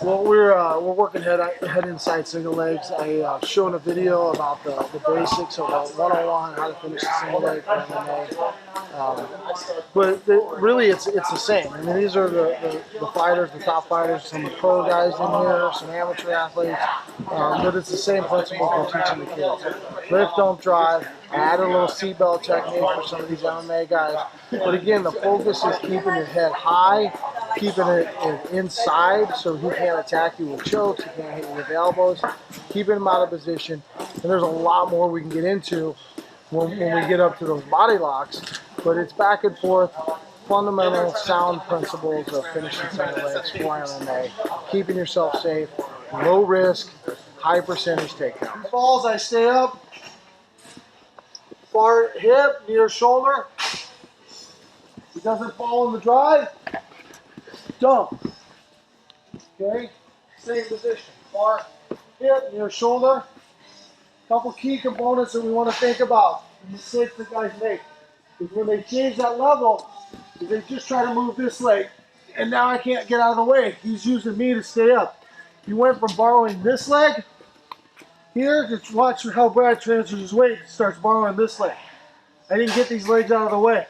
Well, we're working head inside single legs. I showed a video about the basics of a one-on-one, how to finish a single leg for MMA. But really, it's the same. I mean, these are the fighters, the top fighters, some pro guys in here, some amateur athletes. But it's the same principle for teaching the kids. Lift, don't drive. Add a little seatbelt technique for some of these MMA guys. But again, the focus is keeping your head high, keeping it inside so he can't attack you with chokes, he can't hit you with elbows, keeping him out of position. And there's a lot more we can get into when we get up to those body locks. But it's back and forth, fundamental sound principles of finishing single legs for MMA, keeping yourself safe, low risk, high percentage takedown. Falls, I stay up, far hip, near shoulder. He doesn't fall in the drive, dump. Okay, same position, far hip, near shoulder. Couple key components that we want to think about, the mistakes that guys make. Is when they change that level, they just try to move this leg, and now I can't get out of the way. He's using me to stay up. He went from borrowing this leg here, just watch how Brad transfers his weight, starts borrowing this leg. I didn't get these legs out of the way.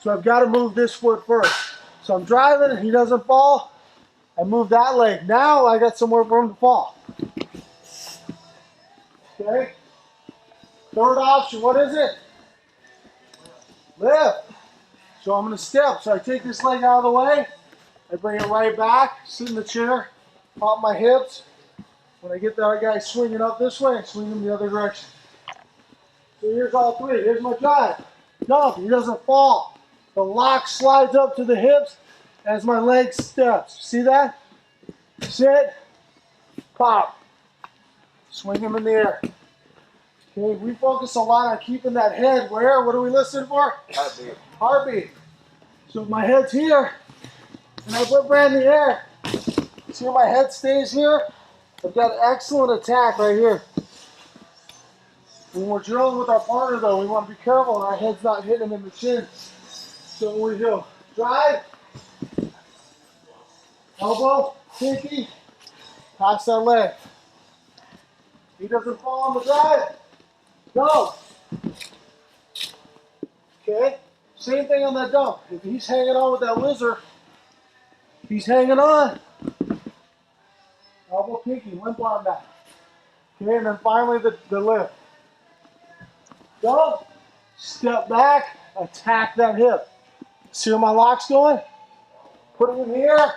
So I've got to move this foot first. So I'm driving, he doesn't fall, I move that leg. Now I got somewhere for him to fall. Okay? Third option, what is it? Lift. So I'm going to step. So I take this leg out of the way. I bring it right back. Sit in the chair. Pop my hips. When I get the other guy swinging up this way, I swing him the other direction. So here's all three. Here's my drive. Dump. He doesn't fall. The lock slides up to the hips as my leg steps. See that? Sit. Pop. Swing him in the air. Okay, we focus a lot on keeping that head where? What are we listening for? Heartbeat. Heartbeat. So if my head's here, and I put Brad in the air, see how my head stays here? I've got excellent attack right here. When we're drilling with our partner though, we want to be careful our head's not hitting him in the chin. So we do drive, elbow, pinky, pass that leg. He doesn't fall on the drive. Go. Okay, same thing on that dump. If he's hanging on with that lizard, he's hanging on. Elbow, pinky, limp arm back. Okay, and then finally the lift. Go. Step back, attack that hip. See where my lock's going? Put it in here.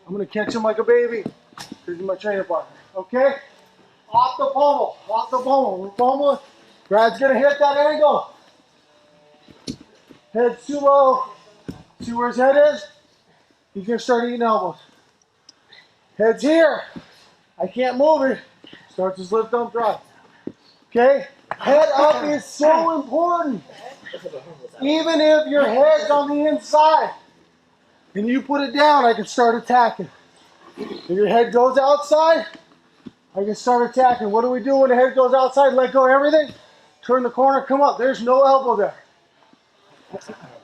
I'm going to catch him like a baby. Here's my training partner. Okay? Off the pommel. Off the pommel. We're pommeling. Brad's going to hit that angle. Head's too low. See where his head is? He's going to start eating elbows. Head's here. I can't move it. Starts his lift, dump, drive. Okay? Head up is so important. Even if your head's on the inside and you put it down, I can start attacking. If your head goes outside, I can start attacking. What do we do when the head goes outside? Let go of everything. Turn the corner, come up. There's no elbow there.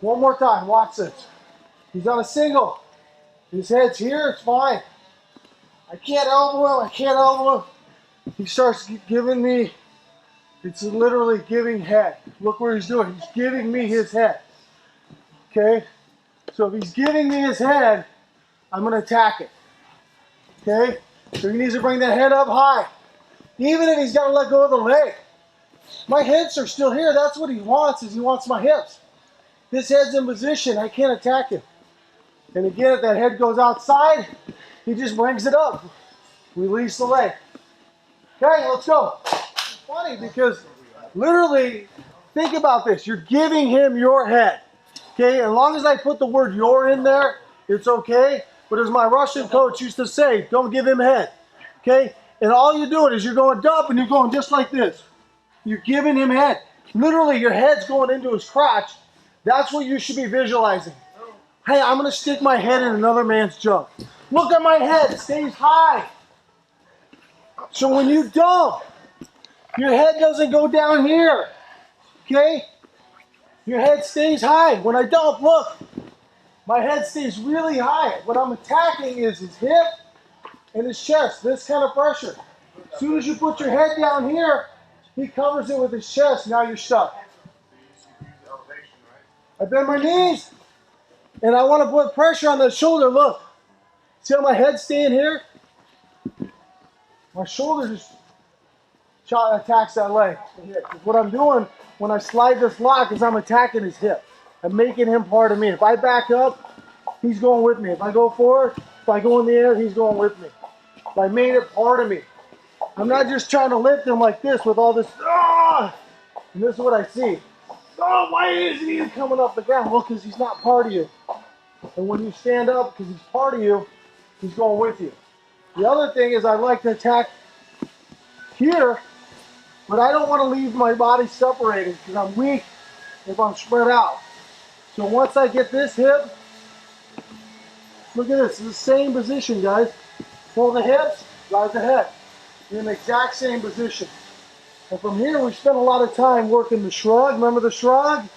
One more time, watch this. He's on a single. His head's here, it's fine. I can't elbow him, I can't elbow him. He starts giving me, it's literally giving head. Look where he's doing. He's giving me his head. Okay? So if he's giving me his head, I'm going to attack it. Okay? So he needs to bring that head up high. Even if he's got to let go of the leg. My hips are still here. That's what he wants, is he wants my hips. This head's in position. I can't attack him. And again, if that head goes outside, he just brings it up. Release the leg. Okay, let's go. It's funny because literally, think about this. You're giving him your head. Okay, as long as I put the word "your" in there, it's okay. But as my Russian coach used to say, don't give him head. Okay, and all you're doing is you're going dump and you're going just like this. You're giving him head. Literally, your head's going into his crotch. That's what you should be visualizing. Hey, I'm going to stick my head in another man's junk. Look at my head. It stays high. So when you dump, your head doesn't go down here. Okay? Your head stays high. When I dump, look. my head stays really high. What I'm attacking is his hip and his chest, this kind of pressure. As soon as you put your head down here, he covers it with his chest. Now you're stuck. I bend my knees, and I want to put pressure on the shoulder. Look. See how my head's staying here? My shoulder just attacks that leg. What I'm doing when I slide this lock is I'm attacking his hip. I'm making him part of me. If I back up, he's going with me. If I go forward, if I go in the air, he's going with me. If I made it part of me. I'm not just trying to lift him like this with all this, and this is what I see. Oh, why isn't he coming off the ground? Well, because he's not part of you. And when you stand up, because he's part of you, he's going with you. The other thing is I like to attack here, but I don't want to leave my body separated because I'm weak if I'm spread out. So once I get this hip, look at this. It's the same position, guys. Pull the hips, drive the head. You're in the exact same position. And from here, we spend a lot of time working the shrug. Remember the shrug?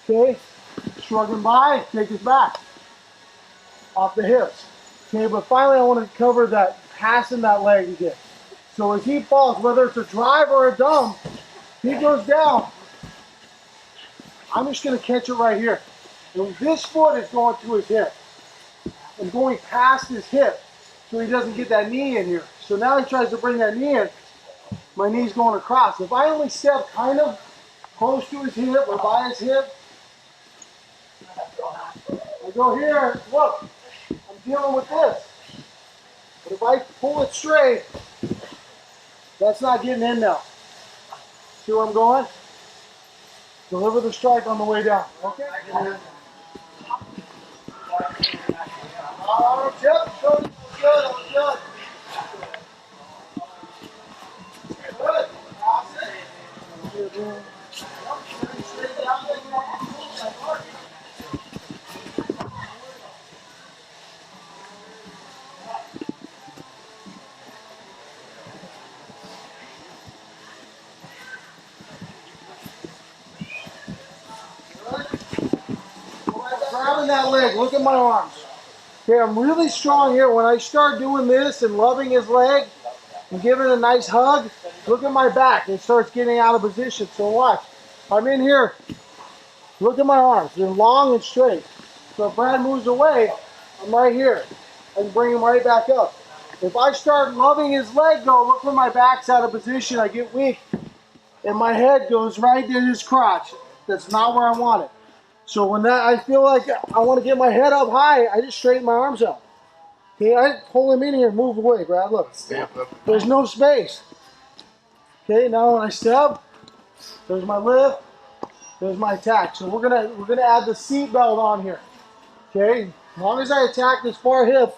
Okay. Shrugging by, take it back. Off the hips. Okay, but finally I want to cover that, passing that leg again. So as he falls, whether it's a drive or a dump, he goes down. I'm just going to catch it right here. And this foot is going to his hip. I'm going past his hip so he doesn't get that knee in here. So now he tries to bring that knee in. My knee's going across. If I only step kind of close to his hip or by his hip, I go here, look, I'm dealing with this. But if I pull it straight, that's not getting in now. See where I'm going? Deliver the strike on the way down. Okay? All right, Jeff, good. Good. Good. Good. Grabbing that leg, look at my arms. Okay, I'm really strong here. When I start doing this and loving his leg and giving it a nice hug, look at my back. It starts getting out of position. So watch. I'm in here. Look at my arms. They're long and straight. So if Brad moves away, I'm right here. I can bring him right back up. If I start loving his leg though, look where my back's out of position. I get weak. And my head goes right to his crotch. That's not where I want it. So when that, I feel like I want to get my head up high, I just straighten my arms out. Okay, I pull him in here, move away, Brad. Look, there's no space. Okay, now when I step, there's my lift, there's my attack. So we're gonna add the seat belt on here. Okay, as long as I attack this far hip,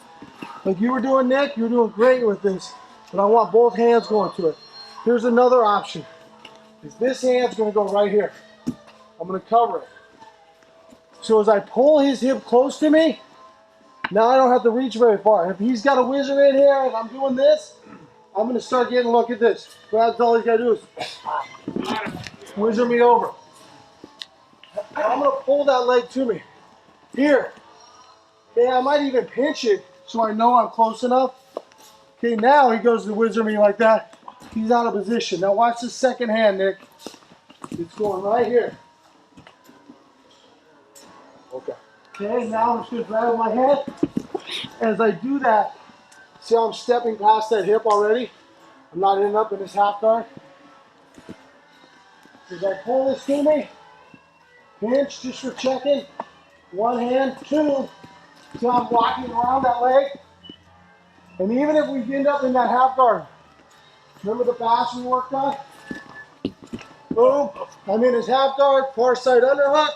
like you were doing, Nick, you're doing great with this. But I want both hands going to it. Here's another option. Is this hand's gonna go right here. I'm gonna cover it. So as I pull his hip close to me, now I don't have to reach very far. If he's got a wizard in here and I'm doing this, I'm going to start getting, look at this. Brad's all he's got to do is wizard me over. I'm going to pull that leg to me. Here. Okay, I might even pinch it so I know I'm close enough. Okay, now he goes to wizard me like that. He's out of position. Now watch the second hand, Nick. It's going right here. Okay, now I'm just going to grab my head. As I do that, see how I'm stepping past that hip already? I'm not ending up in this half guard. As I pull this to me, pinch just for checking. One hand, two. See how I'm walking around that leg? And even if we end up in that half guard, remember the pass we worked on? Boom. I'm in his half guard, far side underhook.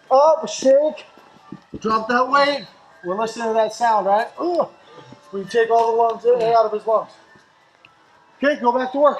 Up, shake. Drop that weight. We're listening to that sound, right? Ooh. We take all the lungs, air out of his lungs. Okay, go back to work.